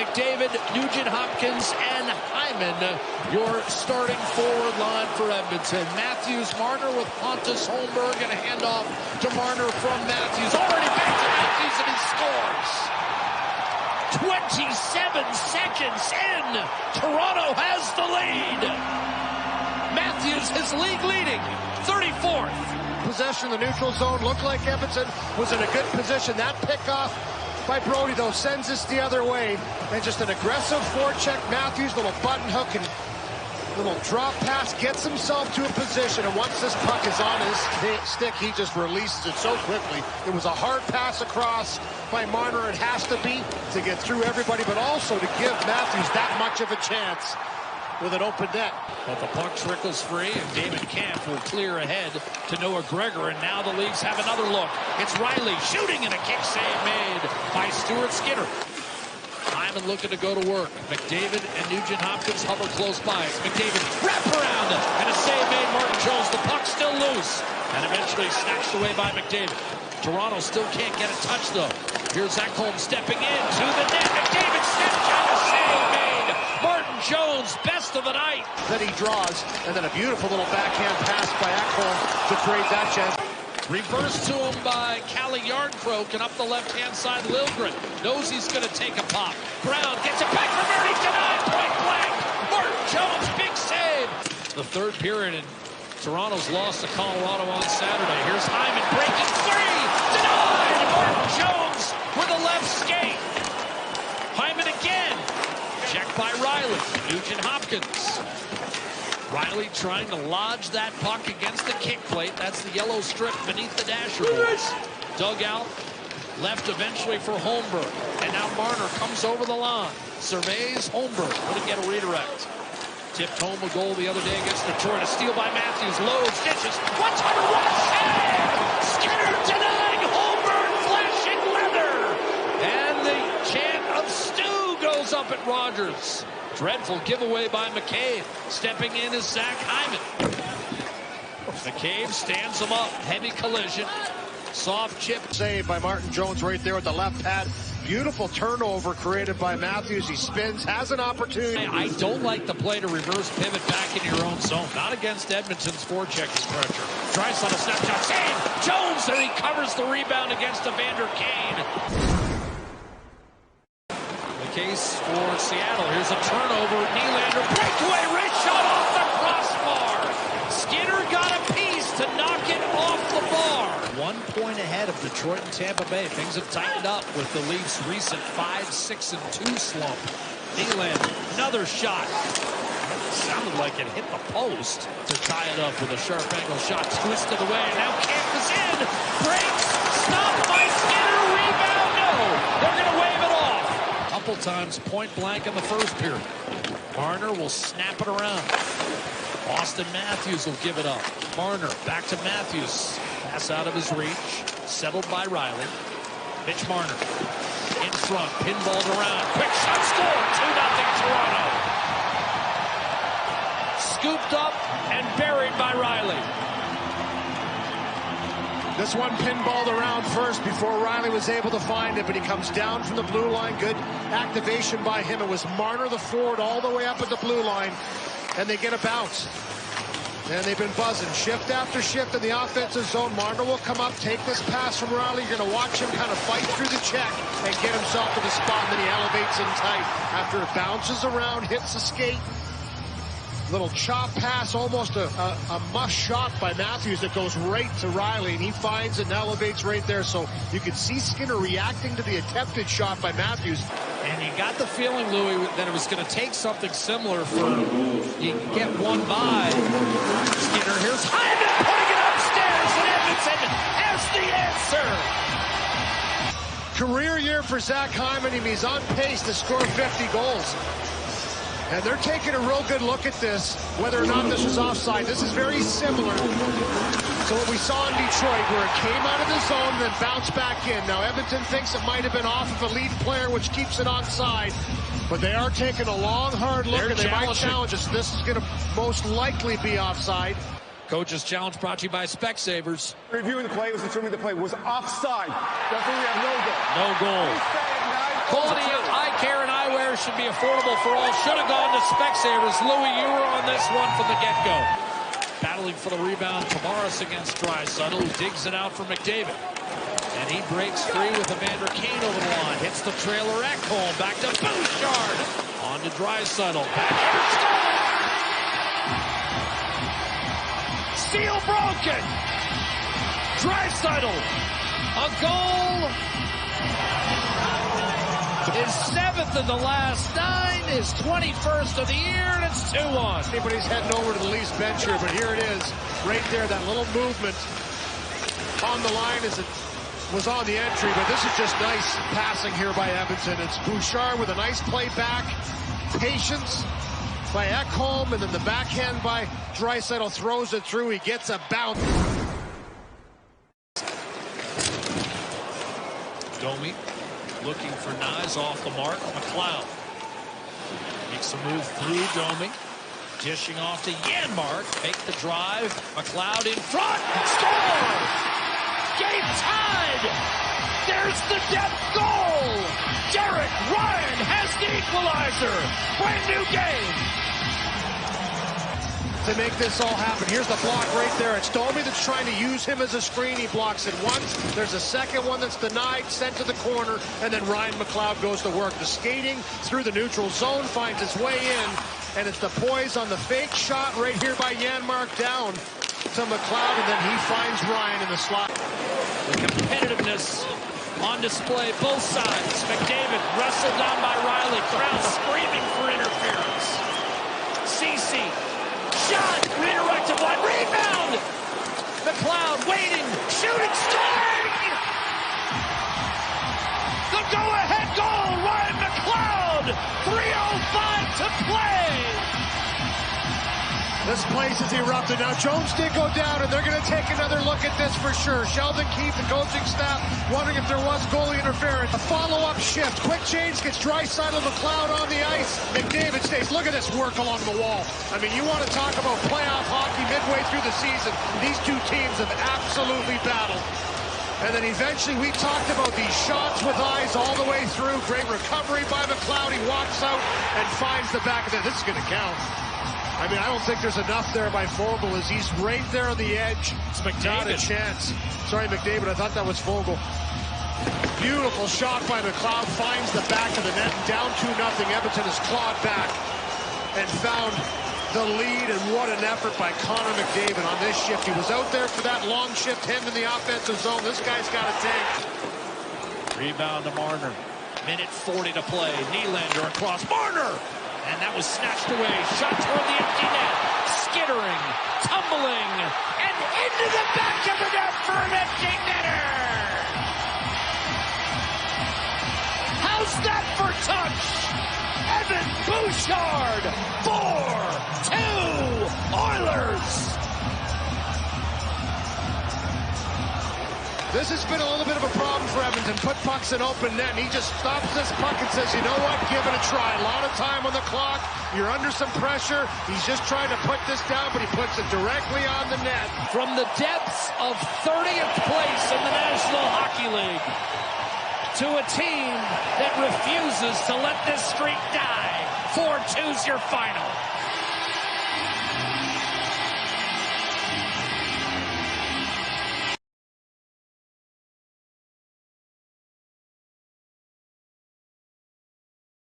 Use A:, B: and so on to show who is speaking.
A: McDavid, Nugent-Hopkins, and Hyman, your starting forward line for Edmonton. Matthews, Marner with Pontus, Holmberg, and a handoff to Marner from Matthews. Already back to Matthews, and he scores. 27 seconds in, Toronto has the lead. Matthews is league leading, 34th.
B: Possession in the neutral zone, looked like Edmonton was in a good position. That pickoff by Brody, though, sends us the other way. And just an aggressive forecheck. Matthews, little button hook and little drop pass, gets himself to a position. And once this puck is on his stick, he just releases it so quickly. It was a hard pass across by Marner. It has to be to get through everybody, but also to give Matthews that much of a chance with an open net.
A: But the puck trickles free, and David Kampf will clear ahead to Noah Gregor, and now the Leafs have another look. It's Riley shooting, and a kick save made by Stuart Skinner. Hyman looking to go to work. McDavid and Nugent-Hopkins hover close by. It's McDavid wrap around, and a save made. Martin Jones, the puck still loose, and eventually snatched away by McDavid. Toronto still can't get a touch, though. Here's Ekholm stepping in to the net. McDavid steps out, a save made. Martin Jones, best of the night.
B: Then he draws, and then a beautiful little backhand pass by Ekholm to create that chance.
A: Reversed to him by Calle Yarncroke, and up the left-hand side, Liljegren knows he's going to take a pop. Brown gets it back from Ernie, denied, point blank. Martin Jones, big save. The third period, and Toronto's lost to Colorado on Saturday. Here's Hyman breaking free, denied. Martin Jones with a left skate. Hyman again. Checked by Riley. Nugent-Hopkins. Riley trying to lodge that puck against the kick plate. That's the yellow strip beneath the dashboards. Dug out. Left eventually for Holmberg. And now Marner comes over the line. Surveys Holmberg. Couldn't get a redirect. Tipped home a goal the other day against Detroit. A steal by Matthews. Loads, dishes. One timer, what a save! Skinner denying Holmberg, flashing leather. And the chant of Stu goes up at Rogers. Dreadful giveaway by McCabe. Stepping in is Zach Hyman. McCabe stands him up. Heavy collision. Soft chip.
B: Save by Martin Jones right there with the left pad. Beautiful turnover created by Matthews. He spins, has an opportunity.
A: I don't like the play to reverse pivot back in your own zone. Not against Edmonton's forechecking pressure. Tries on a snapshot. Save! Jones, and he covers the rebound against Evander Kane. Case for Seattle. Here's a turnover. Nylander breakaway wrist shot off the crossbar. Skinner got a piece to knock it off the bar. 1 point ahead of Detroit and Tampa Bay. Things have tightened up with the Leafs' recent 5-6-2 slump. Nylander, another shot. Sounded like it hit the post to tie it up with a sharp angle shot. Twisted away. Now Kampf is in. Breaks. Stopped by Skinner. Rebound. No. They're going to wave it off. Couple times point blank in the first period. Marner will snap it around. Austin Matthews will give it up. Marner back to Matthews. Pass out of his reach. Settled by Riley. Mitch Marner in front. Pinballed around. Quick shot score. 2-0 Toronto. Scooped up and buried by Riley.
B: This one pinballed around first before Riley was able to find it, but he comes down from the blue line. Good activation by him. It was Marner, the forward, all the way up at the blue line, and they get a bounce. And they've been buzzing. Shift after shift in the offensive zone. Marner will come up, take this pass from Riley. You're going to watch him kind of fight through the check and get himself to the spot, and then he elevates in tight. After it bounces around, hits the skate. Little chop pass, almost a must shot by Matthews that goes right to Riley, and he finds it and elevates right there. So you can see Skinner reacting to the attempted shot by Matthews.
A: And you got the feeling, Louis, that it was going to take something similar for you can get one by Skinner. Here's Hyman putting it upstairs, and Edmonton has the answer.
B: Career year for Zach Hyman. He's on pace to score 50 goals. And they're taking a real good look at this, whether or not this was offside. This is very similar to what we saw in Detroit, where it came out of the zone and then bounced back in. Now, Edmonton thinks it might have been off of a lead player, which keeps it onside. But they are taking a long, hard look, and they might challenge us. This is going to most likely be offside.
A: Coach's challenge brought to you by Specsavers.
C: Reviewing the play was determining the play was offside. Referee, we have no goal.
A: No goal. Quality of eye care and eyewear should be affordable for all. Should have gone to Specsavers. Louis, you were on this one from the get-go. Battling for the rebound, Tavares against Draisaitl, who digs it out for McDavid. And he breaks free with Evander Kane over the line. Hits the trailer Ekholm. Back to Bouchard. On to Draisaitl. Backhand score! Seal broken! Draisaitl. A goal. His 7th of the last 9, his 21st of the year, and it's 2-1.
B: Anybody's heading over to the Leafs bench here, but here it is, right there, that little movement on the line as it was on the entry, but this is just nice passing here by Edmonton. It's Bouchard with a nice play back, patience by Ekholm, and then the backhand by Draisaitl throws it through. He gets a bounce.
A: Domi looking for Nyes off the mark. McLeod makes a move through Domi. Dishing off to Janmark. Make the drive. McLeod in front. Score! Game tied! There's the depth goal! Derek Ryan has the equalizer! Brand new game!
B: To make this all happen. Here's the block right there. It's Domi that's trying to use him as a screen. He blocks it once. There's a second one that's denied, sent to the corner, and then Ryan McLeod goes to work. The skating through the neutral zone finds its way in, and it's the poise on the fake shot right here by Janmark down to McLeod, and then he finds Ryan in the slot.
A: The competitiveness on display, both sides. McDavid wrestled down by Riley. Crowd screaming for interference. Ceci. Shot, redirected one, rebound! McLeod waiting, shooting, scoring! The go-ahead goal, Ryan McLeod! 3:05 to play!
B: This place is erupted. Now Jones did go down, and they're going to take another look at this for sure. Sheldon Keefe, the coaching staff, wondering if there was goalie interference. A follow-up shift. Quick change gets Draisaitl, McLeod on the ice. McDavid stays. Look at this work along the wall. I mean, you want to talk about playoff hockey midway through the season. These two teams have absolutely battled. And then eventually we talked about these shots with eyes all the way through. Great recovery by McLeod. He walks out and finds the back of it. This is going to count. I mean, I don't think there's enough there by Foegele as he's right there on the edge.
A: It's McDavid.
B: Not a chance. Sorry, McDavid. I thought that was Foegele. Beautiful shot by McLeod. Finds the back of the net. Down 2-0. Edmonton has clawed back and found the lead. And what an effort by Connor McDavid on this shift. He was out there for that long shift. Him in the offensive zone. This guy's got a tank.
A: Rebound to Marner. Minute 40 to play. Nylander across. Marner! And that was snatched away. Shot toward the empty net. Skittering, tumbling, and into the back of the net for an empty netter. How's that for touch? Evan Bouchard, 4-2 Oilers.
B: This has been a little bit of a problem for Edmonton. Put pucks in open net, and he just stops this puck and says, you know what, give it a try. A lot of time on the clock. You're under some pressure. He's just trying to put this down, but he puts it directly on the net.
A: From the depths of 30th place in the National Hockey League to a team that refuses to let this streak die. 4-2's your final.